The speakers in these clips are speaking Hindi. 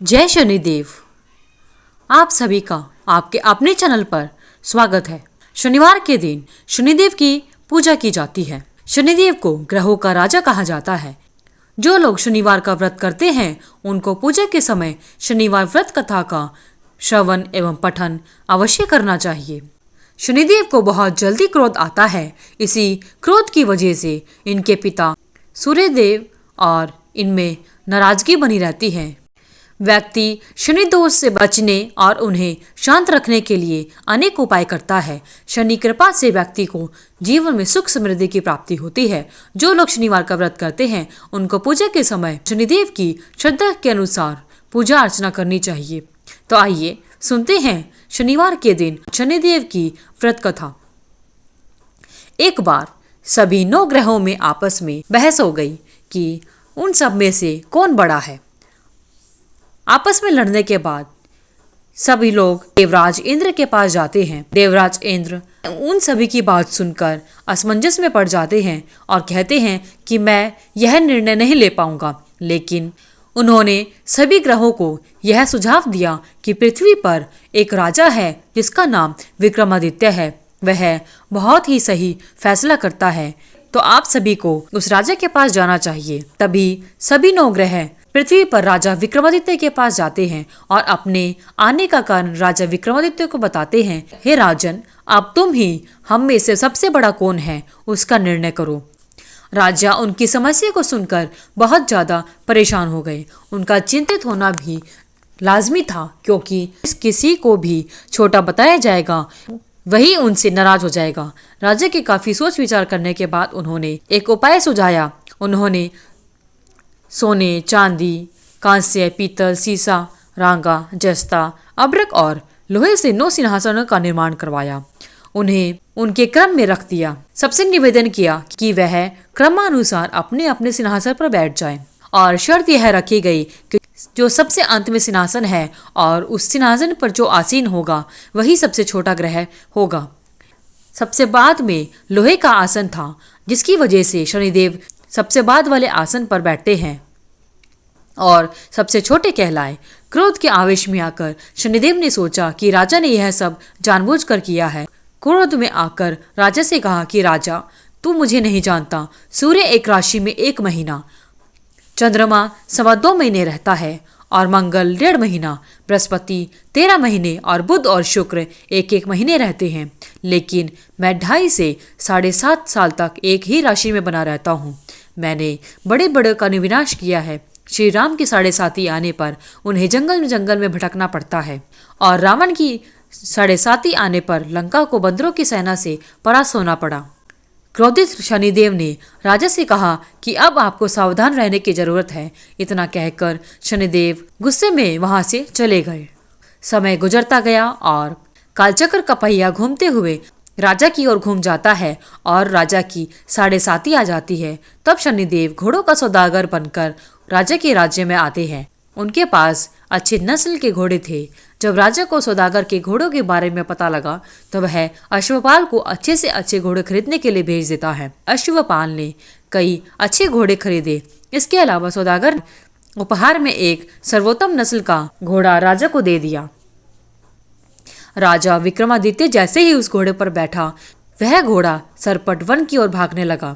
जय शनिदेव। आप सभी का आपके अपने चैनल पर स्वागत है। शनिवार के दिन शनिदेव की पूजा की जाती है। शनिदेव को ग्रहों का राजा कहा जाता है। जो लोग शनिवार का व्रत करते हैं उनको पूजा के समय शनिवार व्रत कथा का श्रवण एवं पठन अवश्य करना चाहिए। शनिदेव को बहुत जल्दी क्रोध आता है। इसी क्रोध की वजह से इनके पिता सूर्यदेव और इनमें नाराजगी बनी रहती है। व्यक्ति शनि दोष से बचने और उन्हें शांत रखने के लिए अनेक उपाय करता है। शनि कृपा से व्यक्ति को जीवन में सुख समृद्धि की प्राप्ति होती है। जो लोग शनिवार का व्रत करते हैं उनको पूजा के समय शनिदेव की श्रद्धा के अनुसार पूजा अर्चना करनी चाहिए। तो आइए सुनते हैं शनिवार के दिन शनिदेव की व्रत कथा। एक बार सभी 9 ग्रहों में आपस में बहस हो गई कि उन सब में से कौन बड़ा है। आपस में लड़ने के बाद सभी लोग देवराज इंद्र के पास जाते हैं। देवराज इंद्र उन सभी की बात सुनकर असमंजस में पड़ जाते हैं और कहते हैं कि मैं यह निर्णय नहीं ले पाऊंगा। लेकिन उन्होंने सभी ग्रहों को यह सुझाव दिया कि पृथ्वी पर एक राजा है जिसका नाम विक्रमादित्य है। वह बहुत ही सही फैसला करता है, तो आप सभी को उस राजा के पास जाना चाहिए। तभी सभी 9 ग्रह पृथ्वी पर राजा विक्रमादित्य के पास जाते हैं और अपने आने का कारण राजा विक्रमादित्य को बताते हैं। हे राजन, अब तुम ही हम में से सबसे बड़ा कौन है उसका निर्णय करो। राजा उनकी समस्या को सुनकर बहुत ज्यादा परेशान हो गए। उनका चिंतित होना भी लाजमी था, क्योंकि किसी को भी छोटा बताया जाएगा वही उनसे नाराज हो जाएगा। राजा के काफी सोच विचार करने के बाद उन्होंने एक उपाय सुझाया। उन्होंने सोने, चांदी, कांस्य, पीतल, सीसा, रांगा, जस्ता, अब्रक और लोहे से 9 सिंहासनों का निर्माण करवाया। उन्हें उनके क्रम में रख दिया। सबसे निवेदन किया कि वह क्रमानुसार अपने अपने सिंहासन पर बैठ जाएं और शर्त यह रखी गई कि जो सबसे अंत में सिंहासन है और उस सिंहासन पर जो आसीन होगा वही सबसे छोटा ग्रह होगा। सबसे बाद में लोहे का आसन था, जिसकी वजह से शनिदेव सबसे बाद वाले आसन पर बैठते हैं और सबसे छोटे कहलाए। क्रोध के आवेश में आकर शनिदेव ने सोचा कि राजा ने यह सब जानबूझकर किया है। क्रोध में आकर राजा से कहा कि राजा, तू मुझे नहीं जानता। सूर्य एक राशि में 1 महीना, चंद्रमा 2.25 महीने रहता है और मंगल 1.5 महीना, बृहस्पति 13 महीने और बुध और शुक्र 1-1 महीने रहते हैं। लेकिन मैं 2.5 से 7.5 साल तक एक ही राशि में बना रहता हूँ। मैंने बड़े बड़े का विनाश किया है। श्री राम की 7.5 आने पर उन्हें जंगल में भटकना पड़ता है और रावण की 7.5 आने पर लंका को बंदरों की सेना से परास्त होना पड़ा। क्रोधित शनिदेव ने राजा से कहा कि अब आपको सावधान रहने की जरूरत है। इतना कहकर शनिदेव गुस्से में वहां से चले गए। समय गुजरता गया और कालचक्र का पहिया घूमते हुए राजा की ओर घूम जाता है और राजा की 7.5 आ जाती है। तब शनिदेव घोड़ों का सौदागर बनकर राजा के राज्य में आते हैं। उनके पास अच्छी नस्ल के घोड़े थे। जब राजा को सौदागर के घोड़ों के बारे में पता लगा तो वह अश्वपाल को अच्छे से अच्छे घोड़े खरीदने के लिए भेज देता है। अश्वपाल ने कई अच्छे घोड़े खरीदे। इसके अलावा सौदागर उपहार में एक सर्वोत्तम नस्ल का घोड़ा राजा को दे दिया। राजा विक्रमादित्य जैसे ही उस घोड़े पर बैठा, वह घोड़ा सरपट वन की ओर भागने लगा।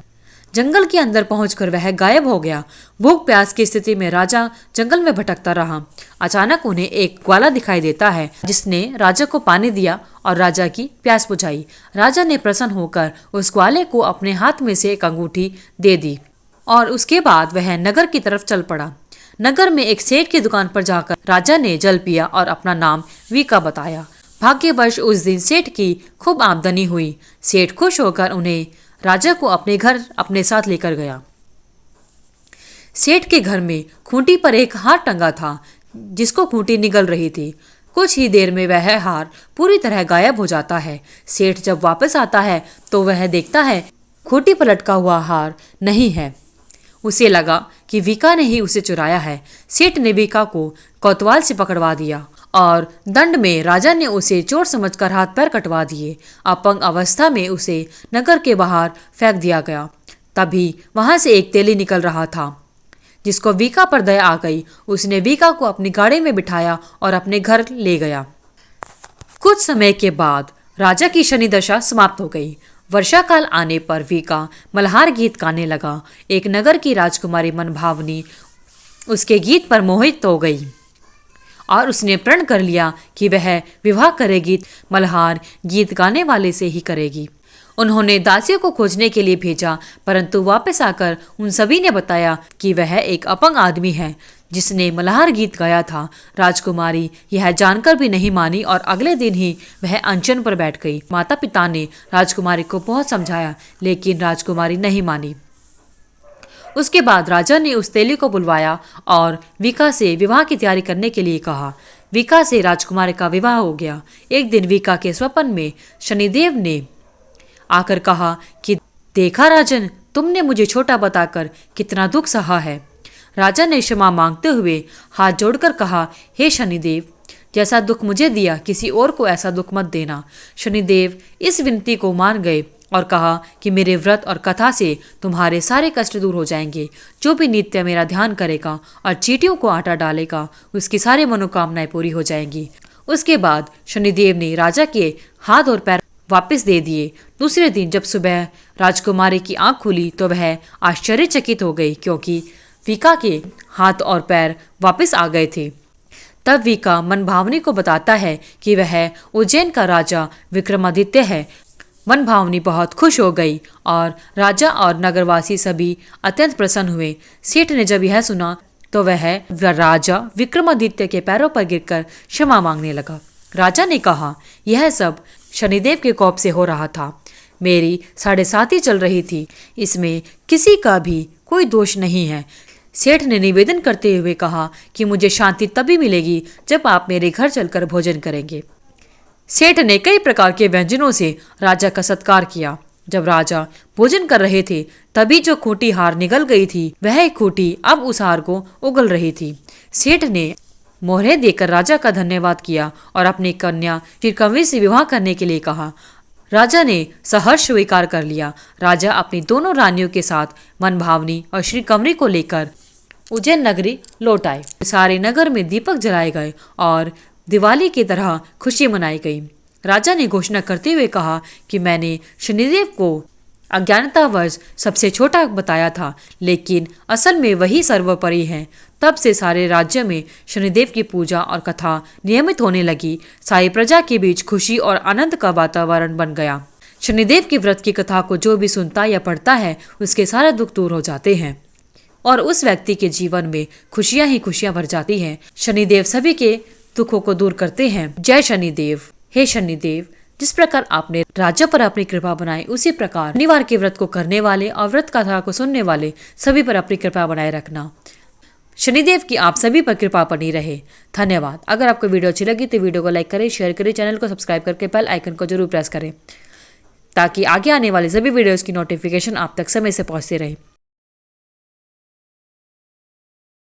जंगल के अंदर पहुंचकर वह गायब हो गया। भूख प्यास की स्थिति में राजा जंगल में भटकता रहा। अचानक उन्हें एक ग्वाला दिखाई देता है, जिसने राजा को पानी दिया और राजा की प्यास बुझाई। राजा ने प्रसन्न होकर उस ग्वाले को अपने हाथ में से एक अंगूठी दे दी और उसके बाद वह नगर की तरफ चल पड़ा। नगर में एक सेठ की दुकान पर जाकर राजा ने जल पिया और अपना नाम वीका बताया। भाग्यवश उस दिन सेठ की खूब आमदनी हुई। सेठ खुश होकर उन्हें राजा को अपने घर अपने साथ लेकर गया। सेठ के घर में खूंटी पर एक हार टंगा था, जिसको खूंटी निगल रही थी। कुछ ही देर में वह हार पूरी तरह गायब हो जाता है। सेठ जब वापस आता है तो वह देखता है खूंटी पर लटका हुआ हार नहीं है। उसे लगा कि वीका ने ही उसे चुराया है। सेठ ने वीका को कोतवाल से पकड़वा दिया और दंड में राजा ने उसे चोर समझकर हाथ पैर कटवा दिए। अपंग अवस्था में उसे नगर के बाहर फेंक दिया गया। तभी वहां से एक तेली निकल रहा था। जिसको वीका पर दया आ गई। उसने वीका को अपनी गाड़ी में बिठाया और अपने घर ले गया। कुछ समय के बाद राजा की शनि दशा समाप्त हो गई। वर्षा काल आने पर वीका मल्हार गीत गाने लगा। एक नगर की राजकुमारी मनभावनी उसके गीत पर मोहित हो गई और उसने प्रण कर लिया कि वह विवाह करेगी, मल्हार गीत गाने वाले से ही करेगी। उन्होंने दासियों को खोजने के लिए भेजा, परंतु वापस आकर उन सभी ने बताया कि वह एक अपंग आदमी है जिसने मल्हार गीत गाया था। राजकुमारी यह जानकर भी नहीं मानी और अगले दिन ही वह अनशन पर बैठ गई। माता पिता ने राजकुमारी को बहुत समझाया, लेकिन राजकुमारी नहीं मानी। उसके बाद राजा ने उस तेली को बुलवाया और वीका से विवाह की तैयारी करने के लिए कहा। वीका से राजकुमारी का विवाह हो गया। एक दिन वीका के स्वप्न में शनिदेव ने आकर कहा कि देखा राजन, तुमने मुझे छोटा बताकर कितना दुख सहा है। राजा ने क्षमा मांगते हुए हाथ जोड़कर कहा, हे शनिदेव, जैसा दुख मुझे दिया किसी और को ऐसा दुख मत देना। शनिदेव इस विनती को मान गए और कहा कि मेरे व्रत और कथा से तुम्हारे सारे कष्ट दूर हो जाएंगे। जो भी नित्य मेरा ध्यान करेगा और चींटियों को आटा डालेगा, उसकी सारी मनोकामनाएं पूरी हो जाएंगी। उसके बाद शनिदेव ने राजा के हाथ और पैर वापस दे दिए। दूसरे दिन जब सुबह राजकुमारी की आंख खुली तो वह आश्चर्यचकित हो गई, क्योंकि वीका के हाथ और पैर वापस आ गए थे। तब वीका मनभावनी को बताता है कि वह उज्जैन का राजा विक्रमादित्य है। मनभावनी बहुत खुश हो गई और राजा और नगरवासी सभी अत्यंत प्रसन्न हुए। सेठ ने जब यह सुना तो वह राजा विक्रमादित्य के पैरों पर गिरकर क्षमा मांगने लगा। राजा ने कहा, यह सब शनिदेव के कोप से हो रहा था। मेरी 7.5 चल रही थी, इसमें किसी का भी कोई दोष नहीं है। सेठ ने निवेदन करते हुए कहा कि मुझे शांति तभी मिलेगी जब आप मेरे घर चलकर भोजन करेंगे। सेठ ने कई प्रकार के व्यंजनों से राजा का सत्कार किया। जब राजा भोजन कर रहे थे तभी जो खूंटी हार निगल गई थी, वह खूंटी अब उस हार को उगल रही थी। सेठ ने मोहरे देकर राजा का धन्यवाद किया और अपनी कन्या श्रीकंवरी से विवाह करने के लिए कहा। राजा ने सहर्ष स्वीकार कर लिया। राजा अपनी दोनों रानियों के साथ मनभावनी और श्रीकंवरी को लेकर उज्जैन नगरी लौट आए। सारे नगर में दीपक जलाए गए और दिवाली की तरह खुशी मनाई गई। राजा ने घोषणा करते हुए कहा कि मैंने शनिदेव को अज्ञानतावश सबसे छोटा बताया था, लेकिन असल में वही सर्वोपरि है। तब से सारे राज्य में शनिदेव की पूजा और कथा नियमित होने लगी। सारी प्रजा के बीच खुशी और आनंद का वातावरण बन गया। शनिदेव की व्रत की कथा को जो भी सुनता या पढ़ता है, उसके सारे दुख दूर हो जाते हैं और उस व्यक्ति के जीवन में खुशियां ही खुशियां भर जाती हैं। शनिदेव सभी के दुखों को दूर करते हैं। जय शनिदेव। हे शनिदेव, जिस प्रकार आपने राज्य पर अपनी कृपा बनाई, उसी प्रकार शनिवार के व्रत को करने वाले और व्रत कथा को सुनने वाले सभी पर अपनी कृपा बनाए रखना। शनिदेव की आप सभी पर कृपा बनी रहे। धन्यवाद। अगर आपको वीडियो अच्छी लगी तो वीडियो को लाइक करें, शेयर करें, चैनल को सब्सक्राइब करके बेल आइकन को जरूर प्रेस करें ताकि आगे आने वाली सभी वीडियोस की नोटिफिकेशन आप तक समय से पहुंचती रहे।